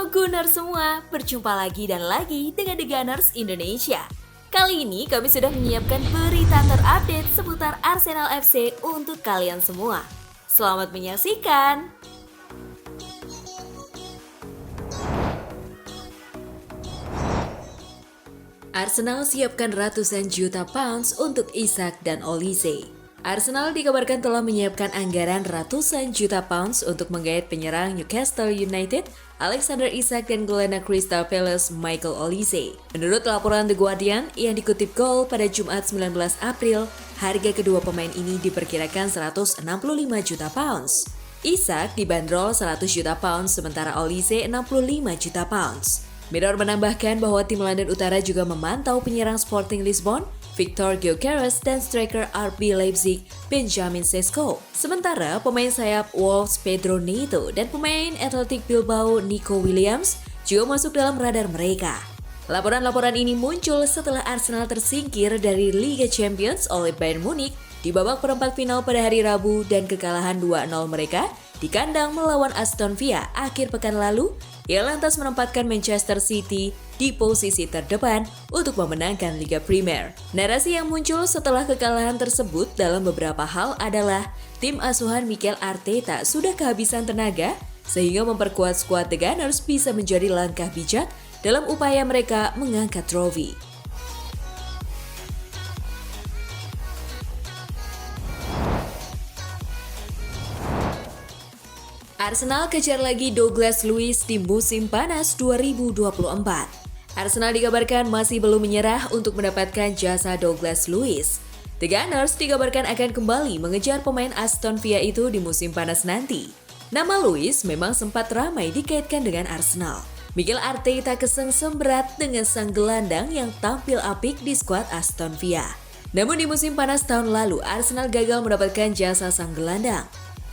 Halo Gunners semua, berjumpa lagi dan lagi dengan The Gunners Indonesia. Kali ini kami sudah menyiapkan berita terupdate seputar Arsenal FC untuk kalian semua. Selamat menyaksikan! Arsenal siapkan ratusan juta pounds untuk Isak dan Olise. Arsenal dikabarkan telah menyiapkan anggaran ratusan juta pounds untuk menggait penyerang Newcastle United, Alexander Isak dan gelandang Crystal Palace Michael Olise. Menurut laporan The Guardian yang dikutip Goal pada Jumat 19 April, harga kedua pemain ini diperkirakan 165 juta pounds. Isak dibanderol 100 juta pounds sementara Olise 65 juta pounds. Mirror menambahkan bahwa tim London Utara juga memantau penyerang Sporting Lisbon, Victor Gyökeres dan striker RB Leipzig Benjamin Sesko. Sementara pemain sayap Wolves Pedro Neto dan pemain Athletic Bilbao Nico Williams juga masuk dalam radar mereka. Laporan-laporan ini muncul setelah Arsenal tersingkir dari Liga Champions oleh Bayern Munich di babak perempat final pada hari Rabu dan kekalahan 2-0 mereka di kandang melawan Aston Villa akhir pekan lalu yang lantas menempatkan Manchester City di posisi terdepan untuk memenangkan Liga Premier. Narasi yang muncul setelah kekalahan tersebut dalam beberapa hal adalah tim asuhan Mikel Arteta sudah kehabisan tenaga sehingga memperkuat skuad The Gunners bisa menjadi langkah bijak dalam upaya mereka mengangkat trofi. Arsenal kejar lagi Douglas Luiz di musim panas 2024. Arsenal dikabarkan masih belum menyerah untuk mendapatkan jasa Douglas Luiz. The Gunners dikabarkan akan kembali mengejar pemain Aston Villa itu di musim panas nanti. Nama Luiz memang sempat ramai dikaitkan dengan Arsenal. Mikel Arteta kesengsem berat dengan sang gelandang yang tampil apik di skuad Aston Villa. Namun di musim panas tahun lalu, Arsenal gagal mendapatkan jasa sang gelandang.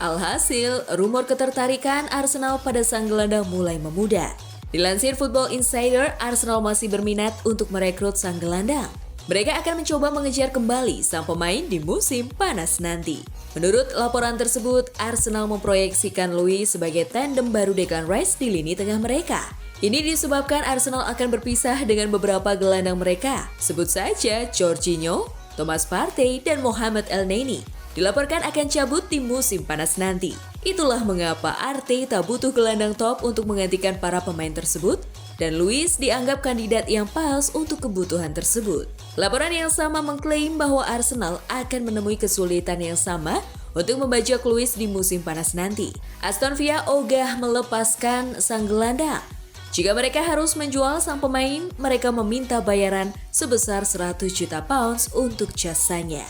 Alhasil, rumor ketertarikan Arsenal pada sang gelandang mulai memudar. Dilansir Football Insider, Arsenal masih berminat untuk merekrut sang gelandang. Mereka akan mencoba mengejar kembali sang pemain di musim panas nanti. Menurut laporan tersebut, Arsenal memproyeksikan Luiz sebagai tandem baru Declan Rice di lini tengah mereka. Ini disebabkan Arsenal akan berpisah dengan beberapa gelandang mereka. Sebut saja Jorginho, Thomas Partey, dan Mohamed Elneny. Dilaporkan akan cabut di musim panas nanti. Itulah mengapa Arteta butuh gelandang top untuk menggantikan para pemain tersebut dan Luiz dianggap kandidat yang pas untuk kebutuhan tersebut. Laporan yang sama mengklaim bahwa Arsenal akan menemui kesulitan yang sama untuk membajak Luiz di musim panas nanti. Aston Villa ogah melepaskan sang gelandang. Jika mereka harus menjual sang pemain, mereka meminta bayaran sebesar 100 juta pounds untuk jasanya.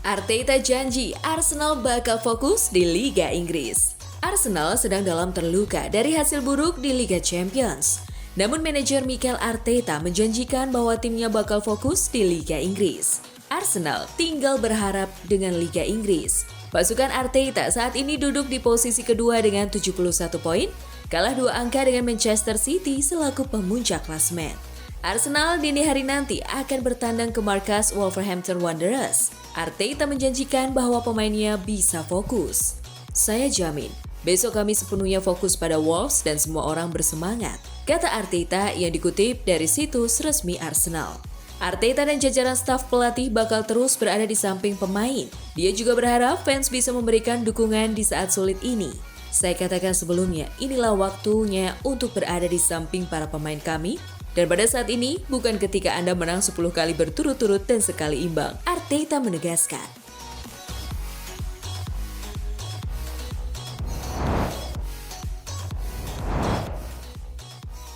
Arteta janji Arsenal bakal fokus di Liga Inggris. Arsenal sedang dalam terluka dari hasil buruk di Liga Champions. Namun manajer Mikel Arteta menjanjikan bahwa timnya bakal fokus di Liga Inggris. Arsenal tinggal berharap dengan Liga Inggris. Pasukan Arteta saat ini duduk di posisi kedua dengan 71 poin, kalah 2 angka dengan Manchester City selaku pemuncak klasemen. Arsenal dini hari nanti akan bertandang ke markas Wolverhampton Wanderers. Arteta menjanjikan bahwa pemainnya bisa fokus. Saya jamin, besok kami sepenuhnya fokus pada Wolves dan semua orang bersemangat, kata Arteta yang dikutip dari situs resmi Arsenal. Arteta dan jajaran staf pelatih bakal terus berada di samping pemain. Dia juga berharap fans bisa memberikan dukungan di saat sulit ini. Saya katakan sebelumnya, inilah waktunya untuk berada di samping para pemain kami. Dan pada saat ini, bukan ketika Anda menang 10 kali berturut-turut dan sekali imbang, Arteta menegaskan.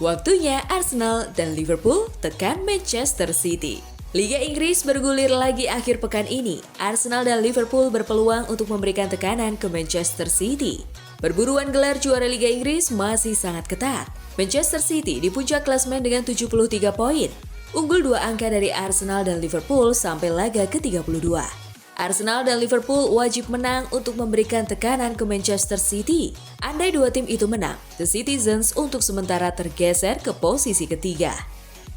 Waktunya Arsenal dan Liverpool tekan Manchester City. Liga Inggris bergulir lagi akhir pekan ini. Arsenal dan Liverpool berpeluang untuk memberikan tekanan ke Manchester City. Perburuan gelar juara Liga Inggris masih sangat ketat. Manchester City di puncak klasemen dengan 73 poin, unggul 2 angka dari Arsenal dan Liverpool sampai laga ke-32. Arsenal dan Liverpool wajib menang untuk memberikan tekanan ke Manchester City. Andai dua tim itu menang, The Citizens untuk sementara tergeser ke posisi ketiga.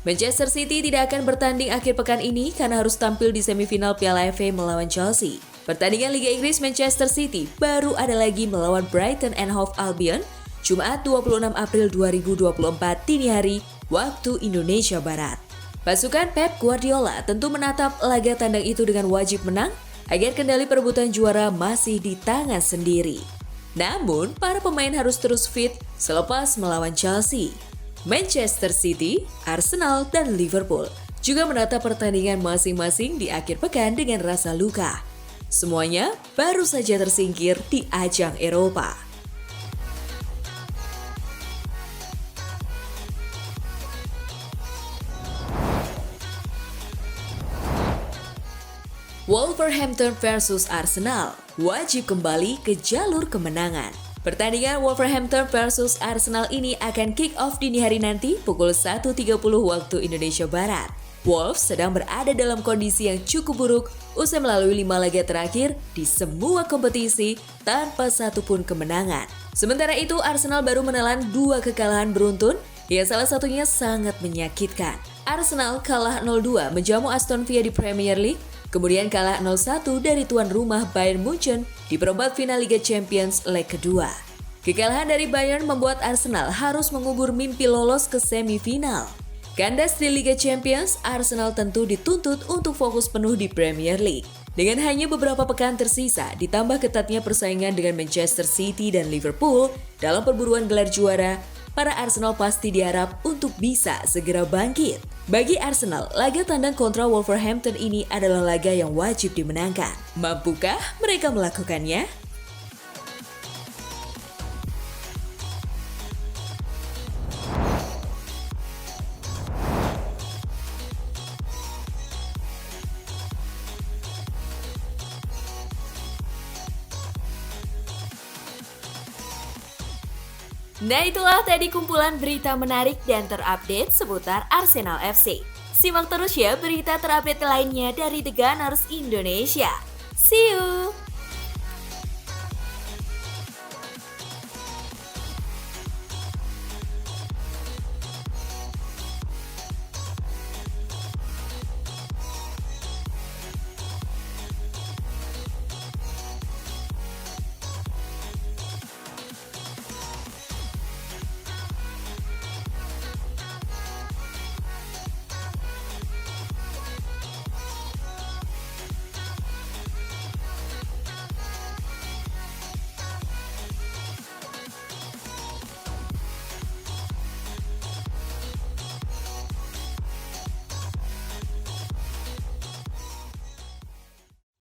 Manchester City tidak akan bertanding akhir pekan ini karena harus tampil di semifinal Piala FA melawan Chelsea. Pertandingan Liga Inggris Manchester City baru ada lagi melawan Brighton and Hove Albion Jumat 26 April 2024 dini hari waktu Indonesia Barat. Pasukan Pep Guardiola tentu menatap laga tandang itu dengan wajib menang agar kendali perebutan juara masih di tangan sendiri. Namun, para pemain harus terus fit selepas melawan Chelsea. Manchester City, Arsenal, dan Liverpool juga menatap pertandingan masing-masing di akhir pekan dengan rasa luka. Semuanya baru saja tersingkir di ajang Eropa. Wolverhampton versus Arsenal wajib kembali ke jalur kemenangan. Pertandingan Wolverhampton versus Arsenal ini akan kick off dini hari nanti pukul 1.30 waktu Indonesia Barat. Wolves sedang berada dalam kondisi yang cukup buruk usai melalui 5 laga terakhir di semua kompetisi tanpa satupun kemenangan. Sementara itu Arsenal baru menelan 2 kekalahan beruntun yang salah satunya sangat menyakitkan. Arsenal kalah 0-2 menjamu Aston Villa di Premier League, kemudian kalah 0-1 dari tuan rumah Bayern Munchen di perempat final Liga Champions leg kedua. Kekalahan dari Bayern membuat Arsenal harus mengubur mimpi lolos ke semifinal. Kandas di Liga Champions, Arsenal tentu dituntut untuk fokus penuh di Premier League. Dengan hanya beberapa pekan tersisa, ditambah ketatnya persaingan dengan Manchester City dan Liverpool dalam perburuan gelar juara, para Arsenal pasti diharap untuk bisa segera bangkit. Bagi Arsenal, laga tandang kontra Wolverhampton ini adalah laga yang wajib dimenangkan. Mampukah mereka melakukannya? Nah itulah tadi kumpulan berita menarik dan terupdate seputar Arsenal FC. Simak terus ya berita terupdate lainnya dari The Gunners Indonesia. See you!